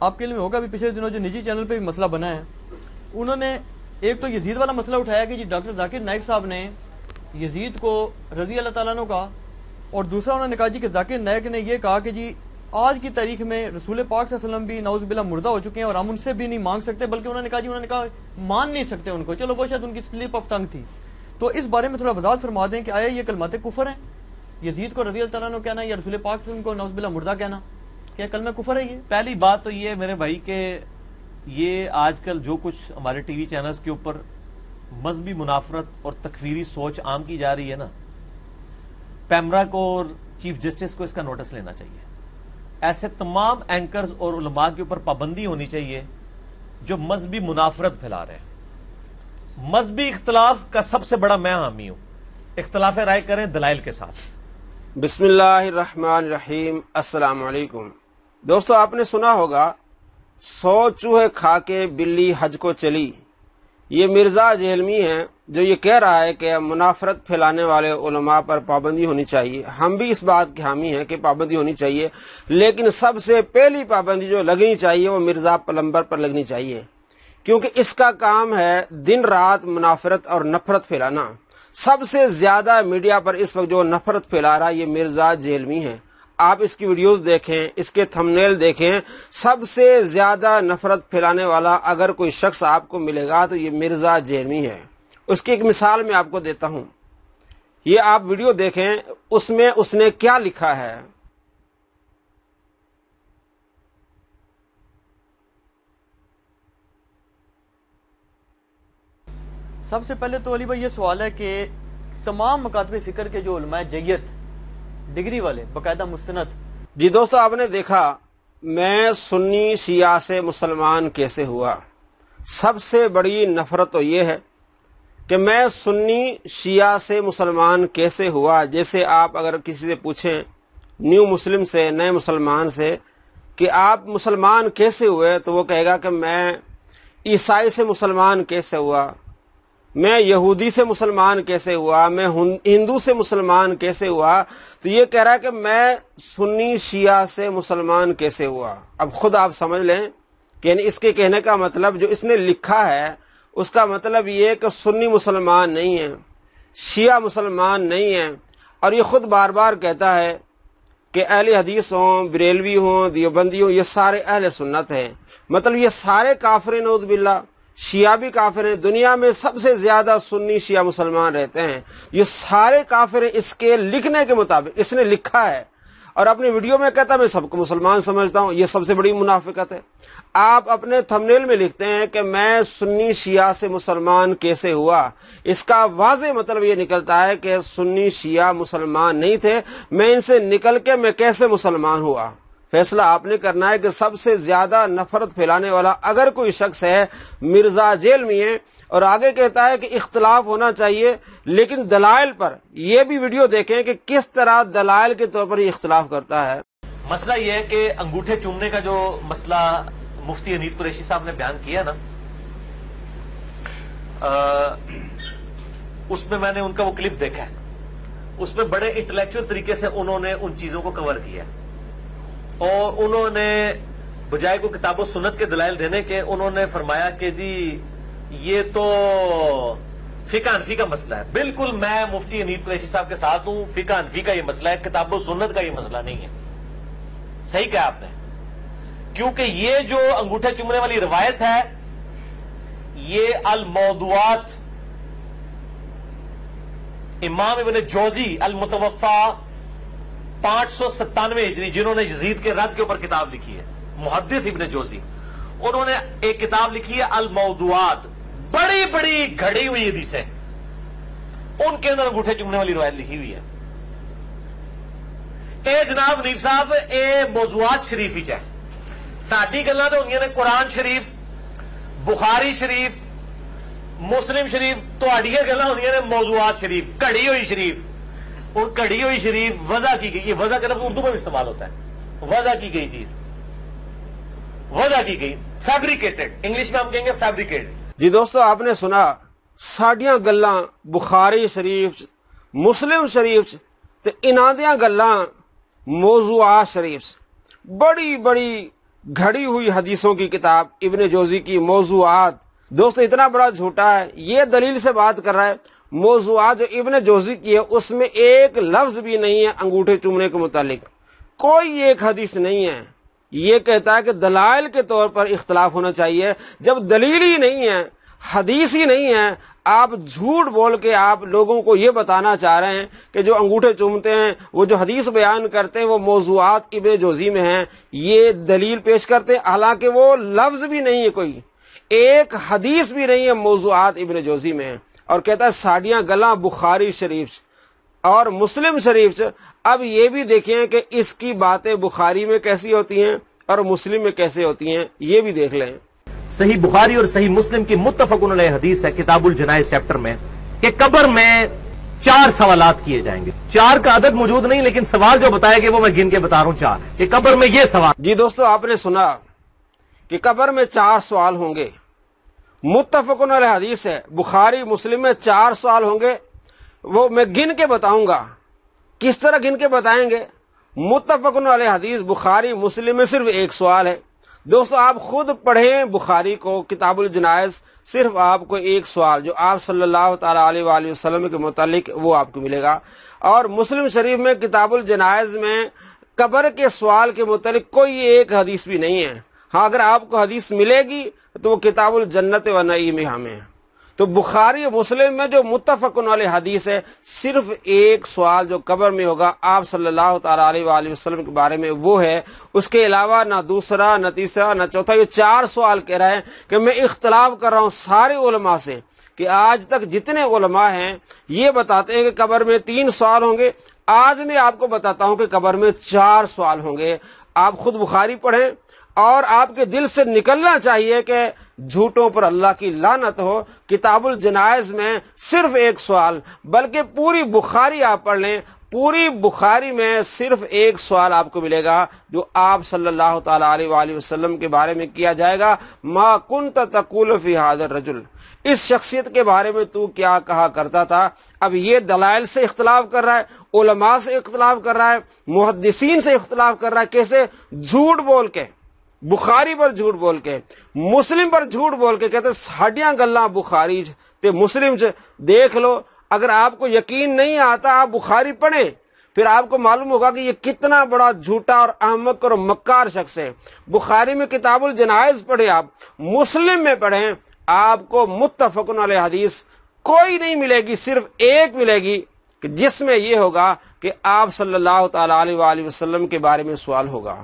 آپ کے علم میں ہوگا بھی پچھلے دنوں جو نجی چینل پہ بھی مسئلہ بنا ہے، انہوں نے ایک تو یزید والا مسئلہ اٹھایا کہ جی ڈاکٹر ذاکر نائک صاحب نے یزید کو رضی اللہ تعالیٰ عنہ کہا، اور دوسرا انہوں نے کہا جی کہ ذاکر نائک نے یہ کہا کہ جی آج کی تاریخ میں رسول پاک صلی اللہ علیہ وسلم بھی نعوذ باللہ مردہ ہو چکے ہیں اور ہم ان سے بھی نہیں مانگ سکتے، بلکہ انہوں نے کہا مان نہیں سکتے ان کو. چلو وہ شاید ان کی سلپ آف ٹنگ تھی. تو اس بارے میں تھوڑا وضاحت فرما دیں کہ آیا یہ کلمات کفر ہیں؟ یزید کو رضی اللہ تعالیٰ عنہ کہنا یا رسول پاک صلی اللہ علیہ وسلم کو نعوذ باللہ مردہ کہنا، کیا کلمہ کفر ہے یہ؟ پہلی بات تو یہ ہے میرے بھائی کہ یہ آج کل جو کچھ ہمارے ٹی وی چینلز کے اوپر مذہبی منافرت اور تکفیری سوچ عام کی جا رہی ہے نا، پیمرا کو اور چیف جسٹس کو اس کا نوٹس لینا چاہیے. ایسے تمام اینکرز اور علماء کے اوپر پابندی ہونی چاہیے جو مذہبی منافرت پھیلا رہے ہیں. مذہبی اختلاف کا سب سے بڑا میں حامی ہوں. اختلاف رائے کریں دلائل کے ساتھ. بسم اللہ الرحمن الرحیم. السلام علیکم دوستو. آپ نے سنا ہوگا 100 چوہے کھا کے بلی حج کو چلی. یہ مرزا جہلمی ہے جو یہ کہہ رہا ہے کہ منافرت پھیلانے والے علماء پر پابندی ہونی چاہیے. ہم بھی اس بات کے حامی ہیں کہ پابندی ہونی چاہیے، لیکن سب سے پہلی پابندی جو لگنی چاہیے وہ مرزا پلمبر پر لگنی چاہیے، کیونکہ اس کا کام ہے دن رات منافرت اور نفرت پھیلانا. سب سے زیادہ میڈیا پر اس وقت جو نفرت پھیلا رہا ہے یہ مرزا جہلمی ہے. آپ اس کی ویڈیوز دیکھیں، اس کے تھمبنیل دیکھیں. سب سے زیادہ نفرت پھیلانے والا اگر کوئی شخص آپ کو ملے گا تو یہ مرزا جہلمی ہے. اس کی ایک مثال میں آپ کو دیتا ہوں. یہ آپ ویڈیو دیکھیں، اس میں اس نے کیا لکھا ہے. سب سے پہلے تو علی بھائی یہ سوال ہے کہ تمام مکاتب فکر کے جو علماء جیت ڈگری والے باقاعدہ مستند. جی دوستو، آپ نے دیکھا میں سنی شیعہ سے مسلمان کیسے ہوا. سب سے بڑی نفرت تو یہ ہے کہ میں سنی شیعہ سے مسلمان کیسے ہوا. جیسے آپ اگر کسی سے پوچھیں نیو مسلم سے، نئے مسلمان سے، کہ آپ مسلمان کیسے ہوئے، تو وہ کہے گا کہ میں عیسائی سے مسلمان کیسے ہوا، میں یہودی سے مسلمان کیسے ہوا، میں ہندو سے مسلمان کیسے ہوا. تو یہ کہہ رہا ہے کہ میں سنی شیعہ سے مسلمان کیسے ہوا. اب خود آپ سمجھ لیں کہ یعنی اس کے کہنے کا مطلب جو اس نے لکھا ہے اس کا مطلب یہ کہ سنی مسلمان نہیں ہے، شیعہ مسلمان نہیں ہے. اور یہ خود بار بار کہتا ہے کہ اہل حدیث ہوں، بریلوی ہوں، دیوبندی ہوں، یہ سارے اہل سنت ہیں. مطلب یہ سارے کافر ہیں، نعوذ باللہ. شیعہ بھی کافر ہیں. دنیا میں سب سے زیادہ سنی شیعہ مسلمان رہتے ہیں. یہ سارے کافر ہیں اس کے لکھنے کے مطابق. اس نے لکھا ہے اور اپنی ویڈیو میں کہتا میں سب کو مسلمان سمجھتا ہوں. یہ سب سے بڑی منافقت ہے. آپ اپنے تھمبنیل میں لکھتے ہیں کہ میں سنی شیعہ سے مسلمان کیسے ہوا. اس کا واضح مطلب یہ نکلتا ہے کہ سنی شیعہ مسلمان نہیں تھے، میں ان سے نکل کے میں کیسے مسلمان ہوا. فیصلہ آپ نے کرنا ہے کہ سب سے زیادہ نفرت پھیلانے والا اگر کوئی شخص ہے مرزا جہلمی ہے. اور آگے کہتا ہے کہ اختلاف ہونا چاہیے لیکن دلائل پر. یہ بھی ویڈیو دیکھیں کہ کس طرح دلائل کے طور پر یہ اختلاف کرتا ہے. مسئلہ یہ ہے کہ انگوٹھے چومنے کا جو مسئلہ مفتی حنیف قریشی صاحب نے بیان کیا نا، اس میں نے ان کا وہ کلپ دیکھا ہے. اس میں بڑے انٹلیکچوئل طریقے سے انہوں نے ان چیزوں کو کور کیا اور انہوں نے بجائے کو کتاب و سنت کے دلائل دینے کے انہوں نے فرمایا کہ جی یہ تو فقہ حنفی کا مسئلہ ہے. بالکل میں مفتی حنیف قریشی صاحب کے ساتھ ہوں. فقہ حنفی کا یہ مسئلہ ہے، کتاب و سنت کا یہ مسئلہ نہیں ہے. صحیح کہا آپ نے، کیونکہ یہ جو انگوٹھے چومنے والی روایت ہے یہ الموضوعات امام ابن جوزی المتوفا 597 ہجری، جنہوں نے یزید کے رد کے اوپر کتاب لکھی ہے، محدث ابن جوزی، انہوں نے ایک کتاب لکھی ہے الموضوعات. بڑی بڑی گھڑی ہوئی حدیثیں، ان کے اندر انگوٹھے چومنے والی روایت لکھی ہوئی ہے. اے جناب نیب صاحب، اے موضوعات شریف ہی چاہے ساڈی گلاں تو ہوندیاں نے قرآن شریف، بخاری شریف، مسلم شریف. تہاڈیاں گلاں ہوندیاں نے موضوعات شریف، گھڑی ہوئی شریف. اور کڑی ہوئی شریف وضع کی گئی، یہ وضع کا لفظ اردو میں بھی استعمال ہوتا ہے، وضع کی گئی چیز، وضع کی گئی، فیبریکیٹڈ، انگلش میں ہم کہیں گے فیبریکیٹڈ. جی دوستو، آپ نے سنا ساڈیاں گلاں بخاری شریف، مسلم شریف تے انہاں دیاں گلاں موضوعات شریف. بڑی بڑی گھڑی ہوئی حدیثوں کی کتاب ابن جوزی کی موضوعات، دوستو اتنا بڑا جھوٹا ہے، یہ دلیل سے بات کر رہا ہے موضوعات جو ابن جوزی کی ہے اس میں ایک لفظ بھی نہیں ہے انگوٹھے چومنے کے متعلق، کوئی ایک حدیث نہیں ہے۔ یہ کہتا ہے کہ دلائل کے طور پر اختلاف ہونا چاہیے، جب دلیل ہی نہیں ہے، حدیث ہی نہیں ہے، آپ جھوٹ بول کے آپ لوگوں کو یہ بتانا چاہ رہے ہیں کہ جو انگوٹھے چومتے ہیں، وہ جو حدیث بیان کرتے ہیں وہ موضوعات ابن جوزی میں ہیں، یہ دلیل پیش کرتے ہیں، حالانکہ وہ لفظ بھی نہیں ہے، کوئی ایک حدیث بھی نہیں ہے موضوعات ابن جوزی میں، اور کہتا ہے ساڑیاں گلاں بخاری شریف اور مسلم شریف۔ اب یہ بھی دیکھیں کہ اس کی باتیں بخاری میں کیسی ہوتی ہیں اور مسلم میں کیسے ہوتی ہیں، یہ بھی دیکھ لیں۔ صحیح بخاری اور صحیح مسلم کی متفقن علیہ حدیث ہے کتاب الجنائز چیپٹر میں کہ قبر میں 4 سوالات کیے جائیں گے۔ 4 کا عدد موجود نہیں، لیکن سوال جو بتائے گئے وہ میں گن کے بتا رہا ہوں 4 کہ قبر میں یہ سوال۔ جی دوستو، آپ نے سنا کہ قبر میں 4 سوال ہوں گے، متفقن علیہ حدیث ہے، بخاری مسلم میں 4 سوال ہوں گے، وہ میں گن کے بتاؤں گا۔ کس طرح گن کے بتائیں گے؟ متفقن علیہ حدیث بخاری مسلم میں صرف 1 سوال ہے۔ دوستو آپ خود پڑھیں بخاری کو، کتاب الجنائز، صرف آپ کو 1 سوال جو آپ صلی اللہ تعالی علیہ وآلہ وسلم کے متعلق وہ آپ کو ملے گا، اور مسلم شریف میں کتاب الجنائز میں قبر کے سوال کے متعلق کوئی ایک حدیث بھی نہیں ہے۔ ہاں اگر آپ کو حدیث ملے گی تو وہ کتاب الجنت و نعیمہا میں ہے۔ تو بخاری و مسلم میں جو متفقن علیہ حدیث ہے، صرف 1 سوال جو قبر میں ہوگا آپ صلی اللہ تعالی علیہ وآلہ وسلم کے بارے میں وہ ہے، اس کے علاوہ نہ دوسرا نہ تیسرا نہ چوتھا۔ یہ 4 سوال کہہ رہے ہیں کہ میں اختلاف کر رہا ہوں سارے علماء سے کہ آج تک جتنے علماء ہیں یہ بتاتے ہیں کہ قبر میں 3 سوال ہوں گے، آج میں آپ کو بتاتا ہوں کہ قبر میں 4 سوال ہوں گے۔ آپ خود بخاری پڑھیں، اور آپ کے دل سے نکلنا چاہیے کہ جھوٹوں پر اللہ کی لعنت ہو۔ کتاب الجنائز میں صرف 1 سوال، بلکہ پوری بخاری آپ پڑھ لیں، پوری بخاری میں صرف 1 سوال آپ کو ملے گا جو آپ صلی اللہ تعالی علیہ وآلہ وسلم کے بارے میں کیا جائے گا۔ ما کنت تقول فی ھذا الرجل، اس شخصیت کے بارے میں تو کیا کہا کرتا تھا۔ اب یہ دلائل سے اختلاف کر رہا ہے، علماء سے اختلاف کر رہا ہے، محدثین سے اختلاف کر رہا ہے، کیسے؟ جھوٹ بول کے، بخاری پر جھوٹ بول کے، مسلم پر جھوٹ بول کے، کہتے ساڈیاں گلاں بخاری تے مسلم دیکھ لو۔ اگر آپ کو یقین نہیں آتا آپ بخاری پڑھیں، پھر آپ کو معلوم ہوگا کہ یہ کتنا بڑا جھوٹا اور احمق اور مکار شخص ہے۔ بخاری میں کتاب الجنائز پڑھیں، آپ مسلم میں پڑھیں، آپ کو متفقن علیہ حدیث کوئی نہیں ملے گی، صرف 1 ملے گی کہ جس میں یہ ہوگا کہ آپ صلی اللہ تعالی علیہ وآلہ وسلم کے بارے میں سوال ہوگا۔